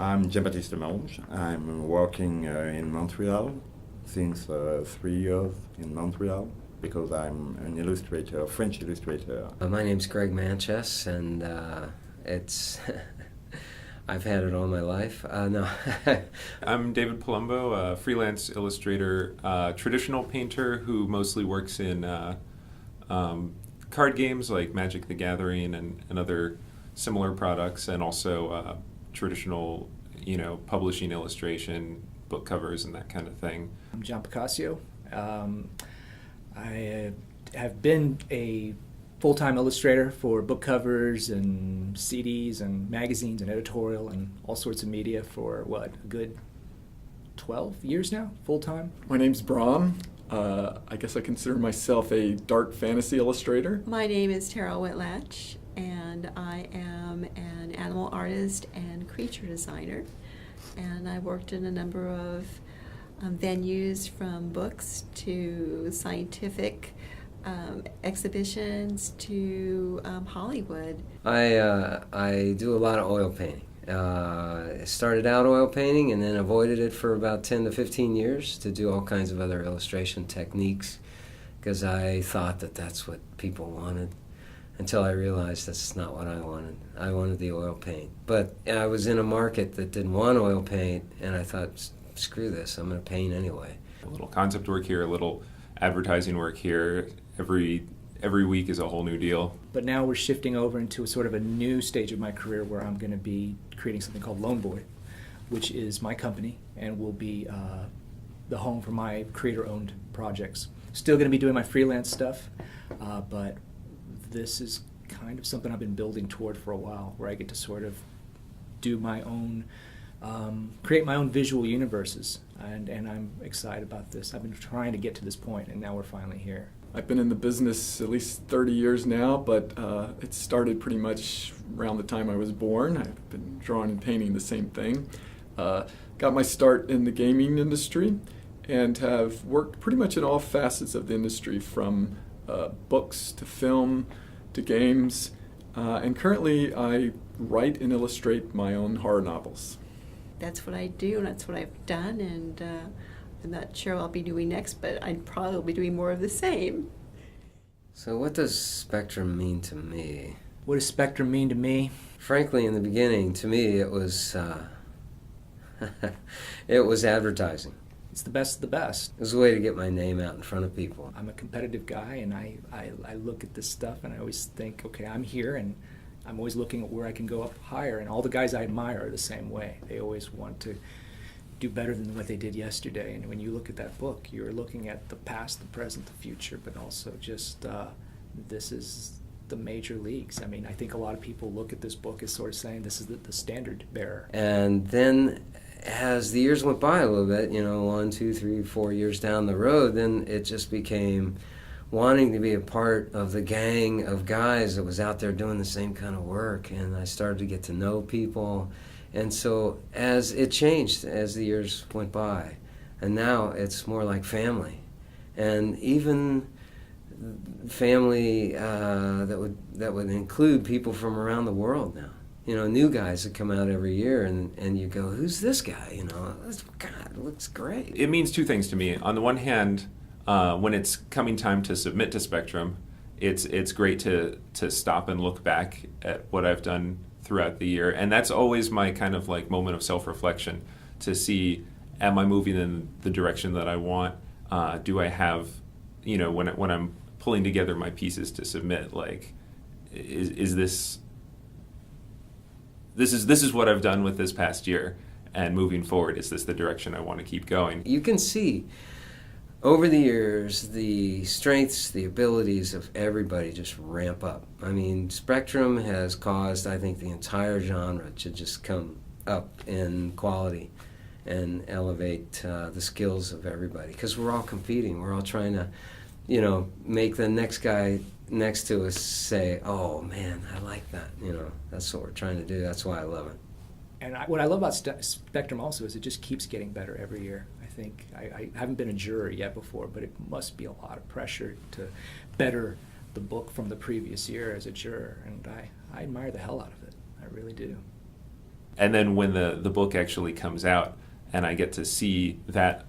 I'm Jean-Baptiste Monge. I'm working in Montreal since 3 years in Montreal because I'm an illustrator, a French illustrator. My name's Greg Manchess, and it's I've had it all my life. No, I'm David Palumbo, a freelance illustrator, traditional painter who mostly works in card games like Magic the Gathering and other similar products, and also traditional, publishing illustration, book covers, and that kind of thing. I'm John Picacio. I have been a full-time illustrator for book covers and CDs and magazines and editorial and all sorts of media for, a good 12 years now, full-time. My name's Brom. I guess I consider myself a dark fantasy illustrator. My name is Terryl Whitlatch, and I am an animal artist and creature designer. And I worked in a number of venues, from books to scientific exhibitions to Hollywood. I do a lot of oil painting. Started out oil painting and then avoided it for about 10 to 15 years to do all kinds of other illustration techniques because I thought that that's what people wanted, until I realized that's not what I wanted. I wanted the oil paint. But I was in a market that didn't want oil paint, and I thought, screw this, I'm going to paint anyway. A little concept work here, a little advertising work here. Every week is a whole new deal. But now we're shifting over into a sort of a new stage of my career where I'm going to be creating something called Lone Boy, which is my company and will be the home for my creator-owned projects. Still going to be doing my freelance stuff, but this is kind of something I've been building toward for a while, where I get to sort of do my own, create my own visual universes, and I'm excited about this. I've been trying to get to this point, and now we're finally here. I've been in the business at least 30 years now, but it started pretty much around the time I was born. I've been drawing and painting the same thing. Got my start in the gaming industry and have worked pretty much in all facets of the industry, from books to film to games. And currently I write and illustrate my own horror novels. That's what I do, and that's what I've done, and I'm not sure what I'll be doing next, but I'd probably be doing more of the same. So what does spectrum mean to me? What does spectrum mean to me? Frankly, in the beginning, to me, it was it was advertising. It's the best of the best. It was a way to get my name out in front of people. I'm a competitive guy, and I look at this stuff, and I always think, okay, I'm here, and I'm always looking at where I can go up higher, and all the guys I admire are the same way. They always want to do better than what they did yesterday, and when you look at that book, you're looking at the past, the present, the future, but also just this is the major leagues. I mean, I think a lot of people look at this book as sort of saying this is the standard bearer. And then as the years went by a little bit, 1, 2, 3, 4 years down the road, then it just became wanting to be a part of the gang of guys that was out there doing the same kind of work, and I started to get to know people. And so as it changed as the years went by, and now it's more like family, and even family that would include people from around the world now. New guys that come out every year, and you go, who's this guy? God, it looks great. It means two things to me. On the one hand, when it's coming time to submit to Spectrum, it's great to stop and look back at what I've done throughout the year, and that's always my kind of like moment of self-reflection, to see, am I moving in the direction that I want? Do I have, when I'm pulling together my pieces to submit, like, is this is what I've done with this past year, and moving forward, is this the direction I want to keep going? You can see over the years the strengths, the abilities of everybody just ramp up. I mean, Spectrum has caused, I think, the entire genre to just come up in quality and elevate the skills of everybody, because we're all competing. We're all trying to, make the next guy next to us say, oh man, I like that. That's what we're trying to do. That's why I love it. And what I love about Spectrum also is it just keeps getting better every year. I think I haven't been a juror yet before, but it must be a lot of pressure to better the book from the previous year as a juror, and I admire the hell out of it. I really do. And then when the book actually comes out and I get to see that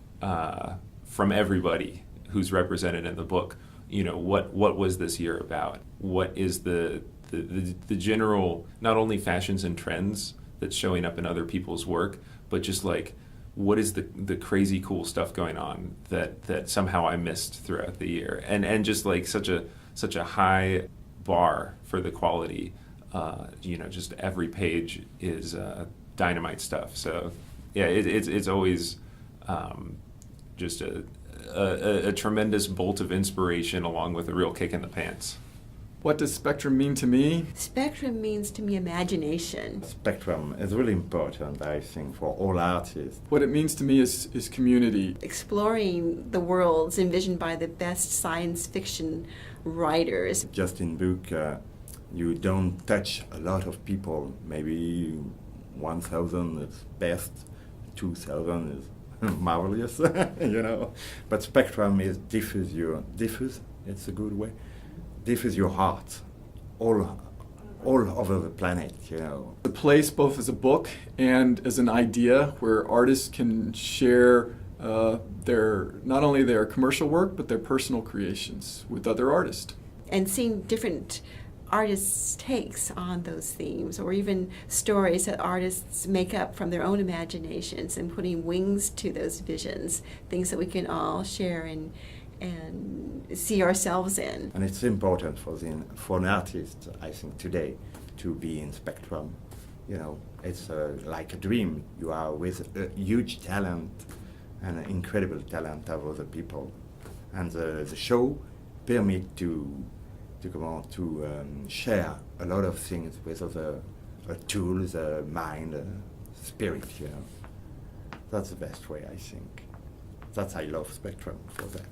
from everybody who's represented in the book, you know, what was this year about? What is the general, not only fashions and trends that's showing up in other people's work, but just like, what is the crazy cool stuff going on that somehow I missed throughout the year? And just like such a high bar for the quality. You know, just every page is dynamite stuff. So yeah, it's always just a tremendous bolt of inspiration along with a real kick in the pants. What does spectrum mean to me? Spectrum means to me imagination. Spectrum is really important, I think, for all artists. What it means to me is community. Exploring the worlds envisioned by the best science fiction writers. Just in book, you don't touch a lot of people. Maybe 1,000 is best, 2,000 is marvelous, you know. But spectrum is diffuse, it's a good way. Diffuse your heart all over the planet, you know. The place both as a book and as an idea where artists can share not only their commercial work, but their personal creations with other artists. And seeing different artists' takes on those themes, or even stories that artists make up from their own imaginations and putting wings to those visions, things that we can all share and see ourselves in. And it's important for an artist, I think, today to be in spectrum. You know, it's like a dream. You are with a huge talent and an incredible talent of other people. And the show permits to share a lot of things with other tools, mind, spirit, you know. That's the best way, I think. I love spectrum for that.